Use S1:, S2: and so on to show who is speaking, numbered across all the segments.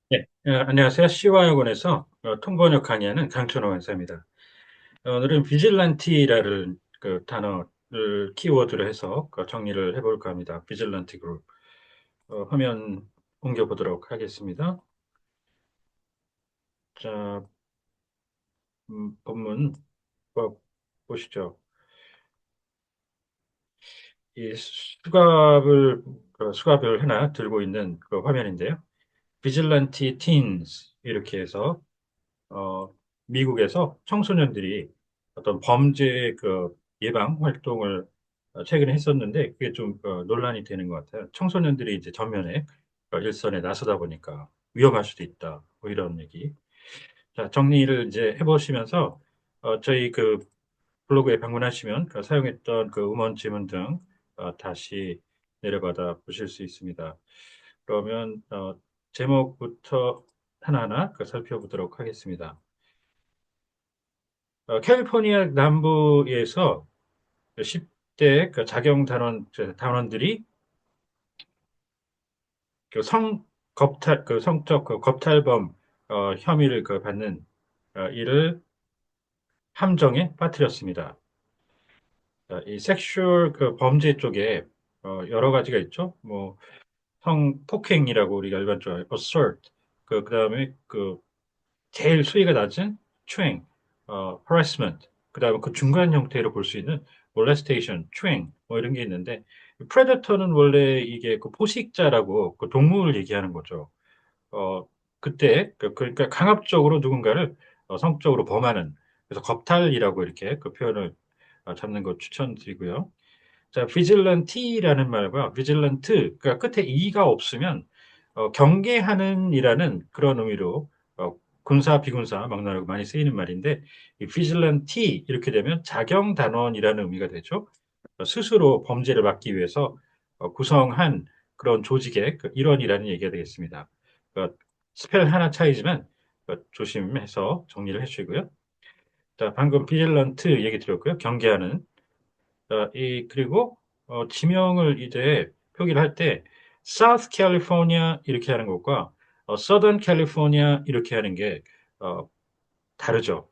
S1: 네, 안녕하세요. 시와학원에서 통번역 강의하는 강천호 원사입니다. 오늘은 비질란티라는 그 단어를 키워드로 해서 정리를 해볼까 합니다. 비질란티 그룹. 화면 옮겨보도록 하겠습니다. 자, 본문 보시죠. 이 수갑을 하나 들고 있는 그 화면인데요. 비질란티 팀스 이렇게 해서 어, 미국에서 청소년들이 어떤 범죄 예방 활동을 최근에 했었는데 그게 좀 논란이 되는 것 같아요. 청소년들이 이제 전면에 일선에 나서다 보니까 위험할 수도 있다. 뭐 이런 얘기. 자, 정리를 이제 해보시면서 저희 블로그에 방문하시면 사용했던 음원 지문 등 다시 내려받아 보실 수 있습니다. 그러면 제목부터 하나하나 살펴보도록 하겠습니다. 캘리포니아 남부에서 10대 단원들이 그 성, 성적 겁탈범 혐의를 받는 이를 함정에 빠뜨렸습니다. 이 섹슈얼 범죄 쪽에 여러 가지가 있죠. 뭐 성폭행이라고 우리가 일반적으로 assault, 그다음에 제일 수위가 낮은 추행, harassment, 그다음에 그 중간 형태로 볼 수 있는 molestation, 추행, 뭐 이런 게 있는데 predator는 원래 이게 포식자라고 동물을 얘기하는 거죠. 어, 그때 그러니까 강압적으로 누군가를 성적으로 범하는 그래서 겁탈이라고 이렇게 그 표현을 잡는 거 추천드리고요. 자, 비질런티라는 말과 비질런트, 그러니까 끝에 이가 없으면 경계하는 이라는 그런 의미로 군사, 비군사 막론하고 많이 쓰이는 말인데 이 비질런티 이렇게 되면 자경단원이라는 의미가 되죠. 스스로 범죄를 막기 위해서 구성한 그런 조직의 일원이라는 얘기가 되겠습니다. 스펠 하나 차이지만 조심해서 정리를 해주시고요. 자, 방금 비질런트 얘기 드렸고요. 경계하는. 자, 그리고 지명을 이제 표기를 할 때 South California 이렇게 하는 것과 Southern California 이렇게 하는 게 어, 다르죠.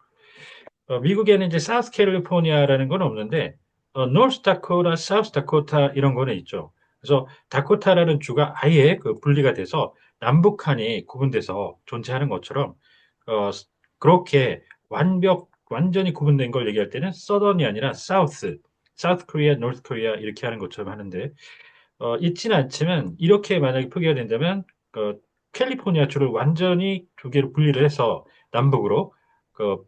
S1: 미국에는 이제 South California라는 건 없는데 North Dakota, South Dakota 이런 거는 있죠. 그래서 다코타라는 주가 아예 분리가 돼서 남북한이 구분돼서 존재하는 것처럼 어, 그렇게 완전히 구분된 걸 얘기할 때는 Southern이 아니라 South, South Korea, North Korea 이렇게 하는 것처럼 하는데 있지는 않지만 이렇게 만약에 표기가 된다면 캘리포니아 주를 완전히 두 개로 분리를 해서 남북으로 그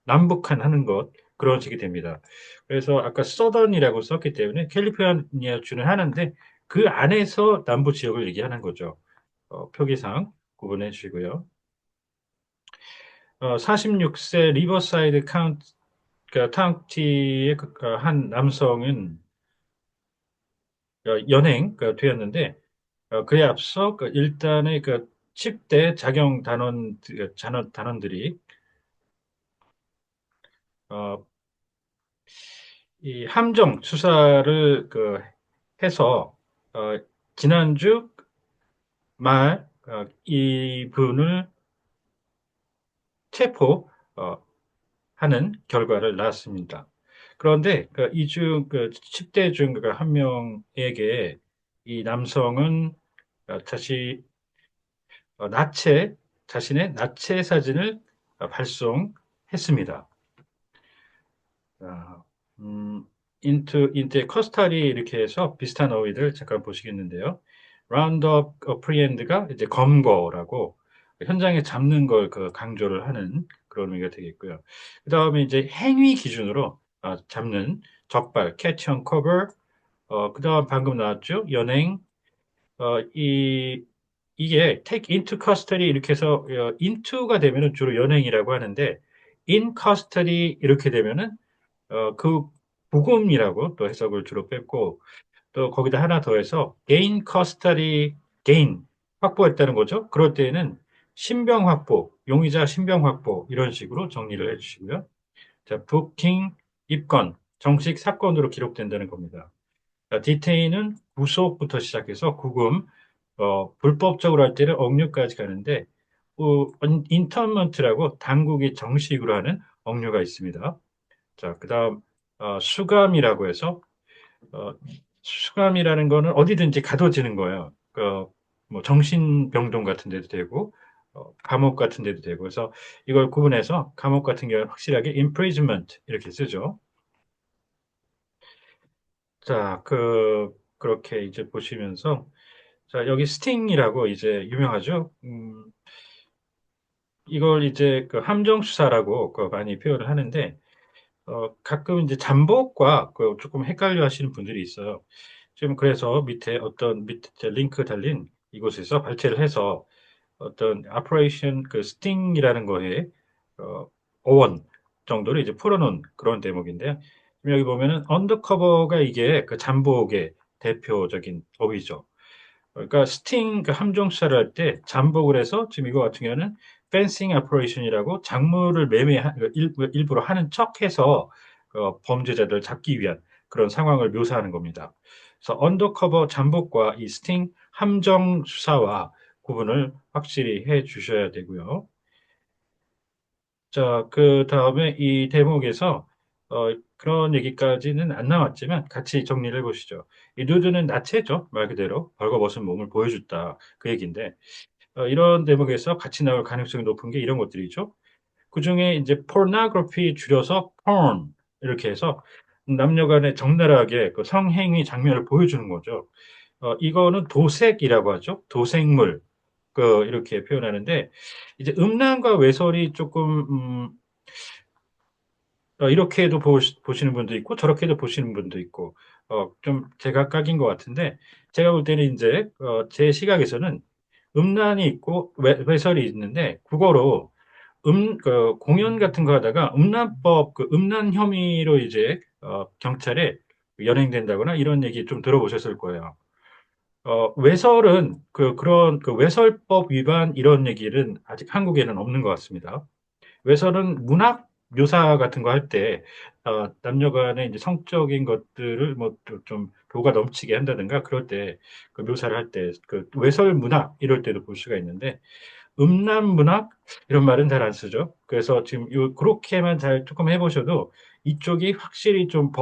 S1: 남북한 하는 것 그런 식이 됩니다. 그래서 아까 서던이라고 썼기 때문에 캘리포니아 주는 하는데 그 안에서 남부 지역을 얘기하는 거죠. 표기상 구분해 주시고요. 46세 리버사이드 카운티의 한 남성은 연행 되었는데 그에 앞서 일단의 10대 자경 단원들이 어, 이 함정 수사를 해서 어, 지난주 말 이분을 체포 하는 결과를 낳았습니다. 그런데 이중 10대 중 한 명에게 이 남성은 다시 나체 자신의 나체 사진을 발송했습니다. 아, 음, 인트 커스탈이 이렇게 해서 비슷한 어휘들 잠깐 보시겠는데요. 라운드업 프리엔드가 이제 검거라고 현장에 잡는 걸 강조를 하는 그런 의미가 되겠고요. 그 다음에 이제 행위 기준으로 잡는 적발, catch on cover, 그 다음 방금 나왔죠. 연행, 이게 take into custody 이렇게 해서 into가 되면은 주로 연행이라고 하는데 in custody 이렇게 되면은 그 부금이라고 또 해석을 주로 뺐고 또 거기다 하나 더해서 gain custody gain 확보했다는 거죠. 그럴 때에는 신병 확보, 용의자 신병 확보 이런 식으로 정리를 해주시고요. 자, booking 입건 정식 사건으로 기록된다는 겁니다. 자, 디테인은 구속부터 시작해서 구금, 불법적으로 할 때는 억류까지 가는데 인터먼트라고 당국이 정식으로 하는 억류가 있습니다. 자, 그다음 수감이라고 해서 어, 수감이라는 거는 어디든지 가둬지는 거예요. 뭐 정신병동 같은 데도 되고 감옥 같은 데도 되고 그래서 이걸 구분해서 감옥 같은 경우는 확실하게 imprisonment 이렇게 쓰죠. 자, 그렇게 이제 보시면서 자, 여기 스팅이라고 이제 유명하죠. 이걸 이제 그 함정 수사라고 많이 표현을 하는데 가끔 이제 잠복과 조금 헷갈려 하시는 분들이 있어요. 지금 그래서 밑에 링크 달린 이곳에서 발췌를 해서 어떤 오퍼레이션 스팅이라는 거에 어, 어원 정도를 이제 풀어놓은 그런 대목인데요. 지금 여기 보면은 언더커버가 이게 그 잠복의 대표적인 어휘죠. 그러니까 스팅 함정 수사를 할 때 잠복을 해서 지금 이거 같은 경우는 펜싱 오퍼레이션이라고 작물을 일부러 하는 척해서 범죄자들을 잡기 위한 그런 상황을 묘사하는 겁니다. 그래서 언더커버 잠복과 이 스팅 함정 수사와 구분을 확실히 해 주셔야 되고요. 자, 그 다음에 이 대목에서 그런 얘기까지는 안 나왔지만 같이 정리를 해보시죠. 이 누드는 나체죠. 말 그대로 벌거벗은 몸을 보여줬다. 그 얘기인데 이런 대목에서 같이 나올 가능성이 높은 게 이런 것들이죠. 그중에 이제 pornography 줄여서 porn 이렇게 해서 남녀 간의 적나라하게 그 성행위 장면을 보여주는 거죠. 이거는 도색이라고 하죠. 도색물. 이렇게 표현하는데 이제 음란과 외설이 조금 이렇게도 보시는 분도 있고 저렇게도 보시는 분도 있고 좀 제각각인 것 같은데 제가 볼 때는 이제 제 시각에서는 음란이 있고 외설이 있는데 국어로 공연 같은 거 하다가 음란 혐의로 이제 경찰에 연행된다거나 이런 얘기 좀 들어보셨을 거예요. 외설은 그런 외설법 위반 이런 얘기는 아직 한국에는 없는 것 같습니다. 외설은 문학 묘사 같은 거 할 때, 남녀 간의 이제 성적인 것들을 뭐 좀 도가 넘치게 한다든가 그럴 때 그 묘사를 할 때 그 외설 문학 이럴 때도 볼 수가 있는데 음란 문학 이런 말은 잘 안 쓰죠. 그래서 지금 그렇게만 잘 조금 해보셔도 이쪽이 확실히 좀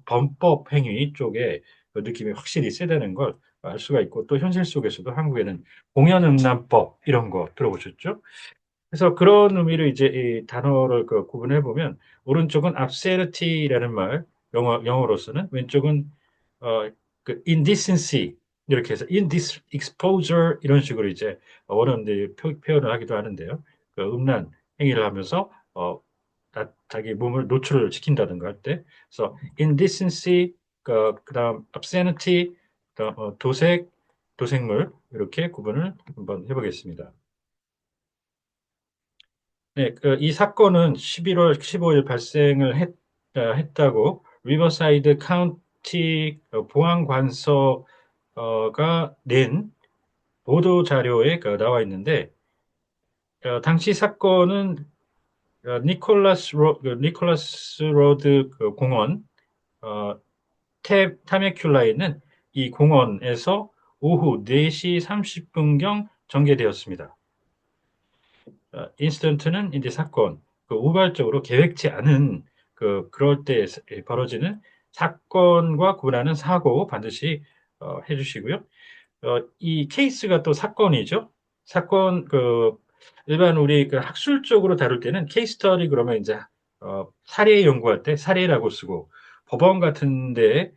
S1: 범법 행위 쪽에 그 느낌이 확실히 세다는 걸 알 수가 있고 또 현실 속에서도 한국에는 공연음란법 이런 거 들어보셨죠? 그래서 그런 의미로 이제 이 단어를 구분해 보면 오른쪽은 obscenity라는 말 영어로서는 왼쪽은 어, indecency 이렇게 해서 indis exposure 이런 식으로 이제 어른들이 표현을 하기도 하는데요. 음란 행위를 하면서 자기 몸을 노출을 시킨다든가 할 때, 그래서 indecency, 그다음 obscenity, 그다음 도색물 이렇게 구분을 한번 해보겠습니다. 네, 이 사건은 11월 15일 발생을 했다고 리버사이드 카운티 보안관서가 낸 보도 자료에 나와 있는데 당시 사건은 니콜라스 로드 공원 어, 타메큘라에 있는 이 공원에서 오후 4시 30분경 전개되었습니다. 인스턴트는 이제 사건, 우발적으로 계획치 않은 그럴 때 벌어지는 사건과 구분하는 사고 반드시 해주시고요. 이 케이스가 또 사건이죠. 사건 일반 우리 학술적으로 다룰 때는 케이스 스터디 그러면 이제 사례 연구할 때 사례라고 쓰고 법원 같은데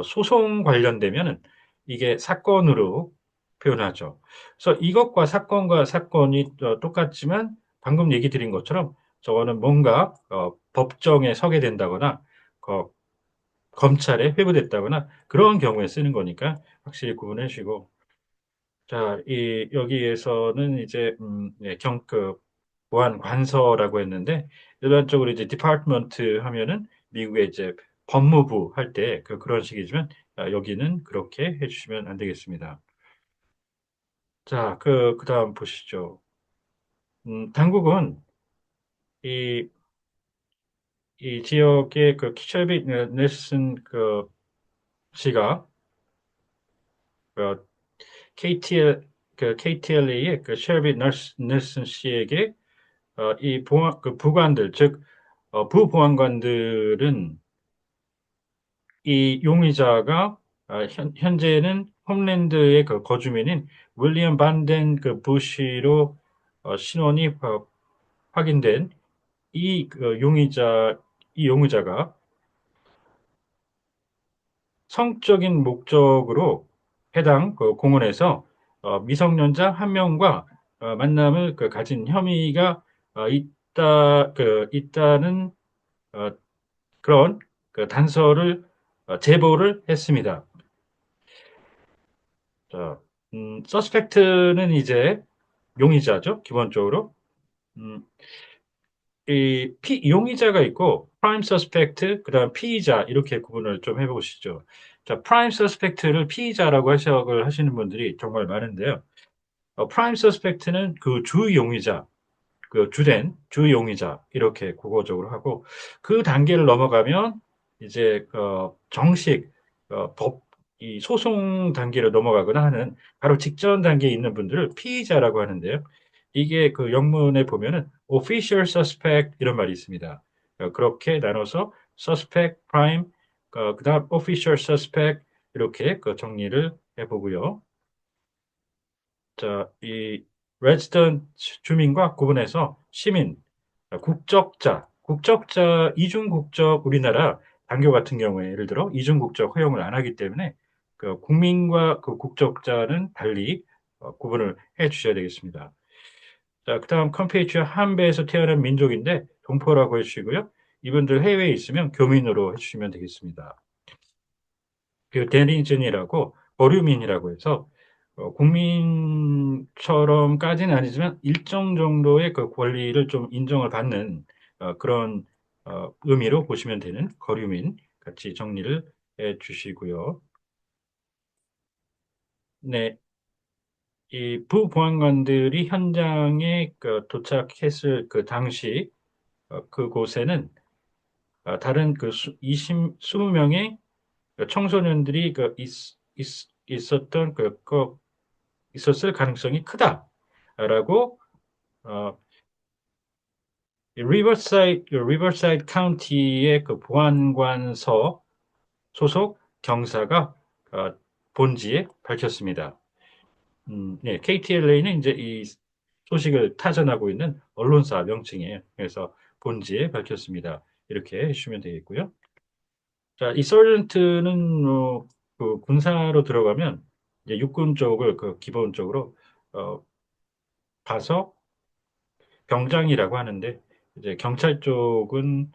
S1: 소송 관련되면은 이게 사건으로 표현하죠. 그래서 이것과 사건과 사건이 똑같지만 방금 얘기 드린 것처럼 저거는 뭔가 법정에 서게 된다거나 어, 검찰에 회부됐다거나 그런 경우에 쓰는 거니까 확실히 구분해 주시고 자, 여기에서는 이제 네, 보안 관서라고 했는데 일반적으로 이제 디파트먼트 하면은 미국의 이제 법무부 할 때 그런 식이지만 여기는 그렇게 해주시면 안 되겠습니다. 자, 그다음 보시죠. 당국은 이, 이 지역의 키셜비 넬슨 씨가 KTL 그 KTLA의 그 쉘비 넬슨 씨에게 이 그 부관들, 즉 부보안관들은 이 용의자가 현재는 홈랜드의 그 거주민인 윌리엄 반덴 그 부시로 신원이 확인된 이 용의자가 성적인 목적으로 해당 그 공원에서 미성년자 한 명과 만남을 그 가진 혐의가 있다는 어, 그런 그 단서를 제보를 했습니다. 자, 서스펙트는 이제 용의자죠, 기본적으로. 음, 용의자가 있고, 프라임 서스펙트, 그 다음 피의자, 이렇게 구분을 좀 해보시죠. 자, 프라임 서스펙트를 피의자라고 해석을 하시는 분들이 정말 많은데요. 프라임 서스펙트는 그 주 용의자, 그 주된 주 용의자, 이렇게 국어적으로 하고, 그 단계를 넘어가면 이제 정식 이 소송 단계로 넘어가거나 하는 바로 직전 단계에 있는 분들을 피의자라고 하는데요. 이게 그 영문에 보면은 official suspect 이런 말이 있습니다. 그렇게 나눠서 suspect, prime, 그다음 official suspect 이렇게 그 정리를 해보고요. 자, 이 resident 주민과 구분해서 시민, 국적자 이중 국적 우리나라 당교 같은 경우에 예를 들어 이중 국적 허용을 안 하기 때문에 그 국민과 그 국적자는 달리 구분을 해 주셔야 되겠습니다. 자, 그다음 컴페이츠 한배에서 태어난 민족인데 동포라고 해주시고요. 이분들 해외에 있으면 교민으로 해주시면 되겠습니다. 그 대리인이라고 보류민이라고 해서 국민처럼까지는 아니지만 일정 정도의 그 권리를 좀 인정을 받는 그런 의미로 보시면 되는 거류민 같이 정리를 해 주시고요. 네, 이 부보안관들이 현장에 도착했을 그 당시 그곳에는 다른 그 20명의 청소년들이 있었던 있었을 가능성이 크다라고 어, 리버사이드 카운티의 그 보안관서 소속 경사가 어, 본지에 밝혔습니다. 네, KTLA는 이제 이 소식을 타전하고 있는 언론사 명칭이에요. 그래서 본지에 밝혔습니다. 이렇게 해주시면 되겠고요. 자, 이 서전트는 그 군사로 들어가면 이제 육군 쪽을 그 기본적으로 어, 가서 병장이라고 하는데 이제 경찰 쪽은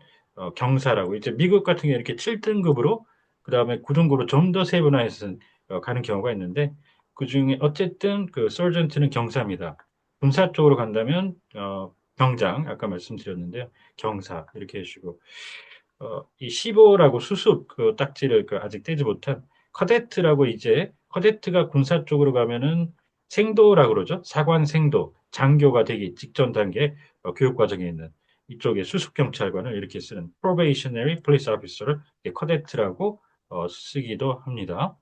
S1: 경사라고 이제 미국 같은 경우 이렇게 7등급으로 그다음에 9등급으로 좀 더 세분화해서 가는 경우가 있는데 그중에 어쨌든 그 서전트는 경사입니다. 군사 쪽으로 간다면 병장 아까 말씀드렸는데요. 경사 이렇게 해주시고 이 15라고 수습 그 딱지를 그 아직 떼지 못한 커데트라고 이제 커데트가 군사 쪽으로 가면은 생도라고 그러죠. 사관 생도 장교가 되기 직전 단계 교육 과정에 있는 이쪽에 수습 경찰관을 이렇게 쓰는 probationary police officer를 커데트라고 쓰기도 합니다.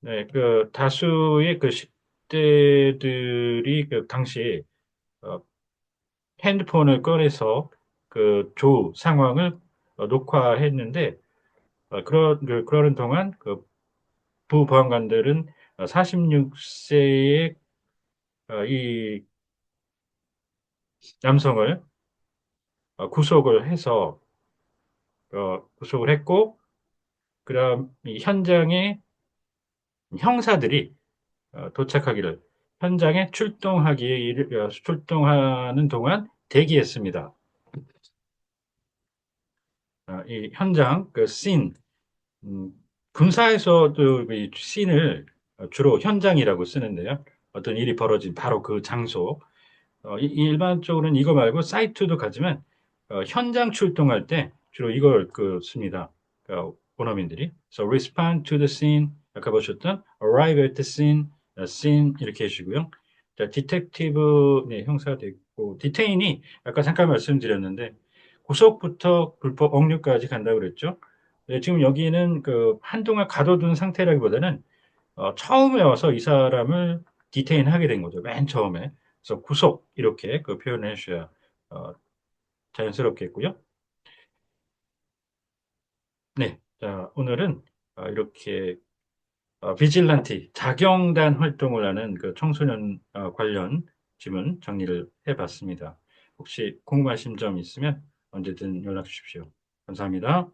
S1: 네, 그 다수의 그 10대들이 그 당시 어, 핸드폰을 꺼내서 그 조 상황을 녹화했는데 그러는 동안 그 부보안관들은 46세의 이 남성을 구속을 했고 그다음 이 현장에 형사들이 도착하기를 현장에 출동하는 동안 대기했습니다. 이 현장 그 씬 음, 군사에서도 이 씬을 주로 현장이라고 쓰는데요. 어떤 일이 벌어진 바로 그 장소. 일반적으로는 이거 말고 사이트도 가지만 현장 출동할 때 주로 이걸 씁니다. 원어민들이. So respond to the scene. 아까 보셨던 arrive at the scene, scene 이렇게 해주시고요. 자, 디텍티브 네, 형사 됐고 디테인이 아까 잠깐 말씀드렸는데 구속부터 불법 억류까지 간다고 그랬죠. 네, 지금 여기는 그 한동안 가둬둔 상태라기보다는 처음에 와서 이 사람을 디테인하게 된 거죠. 맨 처음에. 그래서 구속 이렇게 그 표현을 해주셔야 어, 자연스럽겠고요. 네, 자 오늘은 이렇게 비질란티 자경단 활동을 하는 그 청소년 관련 질문 정리를 해봤습니다. 혹시 궁금하신 점 있으면 언제든 연락 주십시오. 감사합니다.